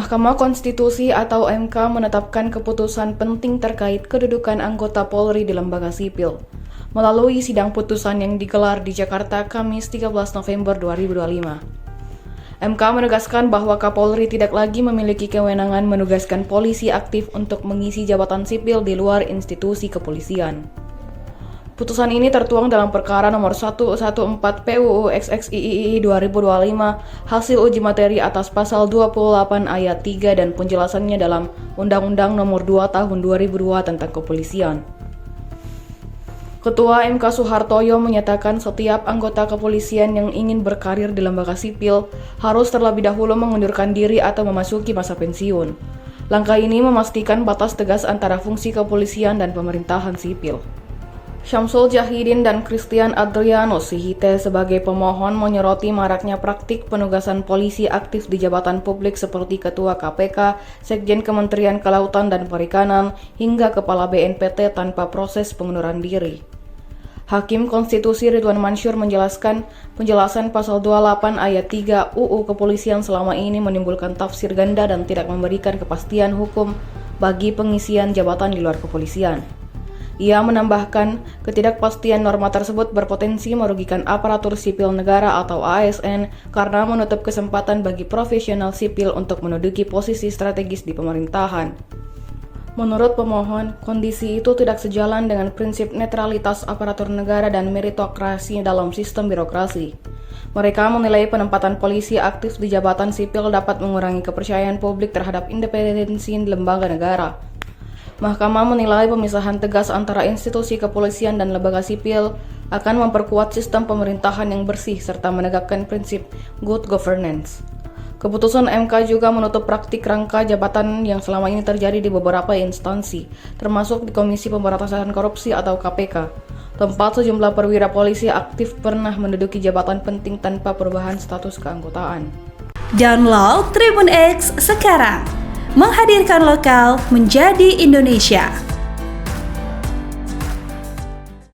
Mahkamah Konstitusi atau MK menetapkan keputusan penting terkait kedudukan anggota Polri di lembaga sipil melalui sidang putusan yang digelar di Jakarta Kamis 13 November 2025. MK menegaskan bahwa Kapolri tidak lagi memiliki kewenangan menugaskan polisi aktif untuk mengisi jabatan sipil di luar institusi kepolisian. Putusan ini tertuang dalam perkara nomor 114 PUU XXIII 2025 hasil uji materi atas pasal 28 ayat 3 dan penjelasannya dalam Undang-Undang nomor 2 tahun 2002 tentang kepolisian. Ketua MK Soehartoyo menyatakan setiap anggota kepolisian yang ingin berkarir di lembaga sipil harus terlebih dahulu mengundurkan diri atau memasuki masa pensiun. Langkah ini memastikan batas tegas antara fungsi kepolisian dan pemerintahan sipil. Syamsul Jahidin dan Christian Adriano Sihite sebagai pemohon menyoroti maraknya praktik penugasan polisi aktif di jabatan publik seperti Ketua KPK, Sekjen Kementerian Kelautan dan Perikanan, hingga Kepala BNPT tanpa proses pengunduran diri. Hakim Konstitusi Ridwan Mansur menjelaskan penjelasan pasal 28 ayat 3 UU Kepolisian selama ini menimbulkan tafsir ganda dan tidak memberikan kepastian hukum bagi pengisian jabatan di luar kepolisian. Ia menambahkan, ketidakpastian norma tersebut berpotensi merugikan aparatur sipil negara atau ASN karena menutup kesempatan bagi profesional sipil untuk menduduki posisi strategis di pemerintahan. Menurut pemohon, kondisi itu tidak sejalan dengan prinsip netralitas aparatur negara dan meritokrasi dalam sistem birokrasi. Mereka menilai penempatan polisi aktif di jabatan sipil dapat mengurangi kepercayaan publik terhadap independensi lembaga negara. Mahkamah menilai pemisahan tegas antara institusi kepolisian dan lembaga sipil akan memperkuat sistem pemerintahan yang bersih serta menegakkan prinsip good governance. Keputusan MK juga menutup praktik rangka jabatan yang selama ini terjadi di beberapa instansi, termasuk di Komisi Pemberantasan Korupsi atau KPK, tempat sejumlah perwira polisi aktif pernah menduduki jabatan penting tanpa perubahan status keanggotaan. Download Tribun X sekarang. Menghadirkan lokal menjadi Indonesia.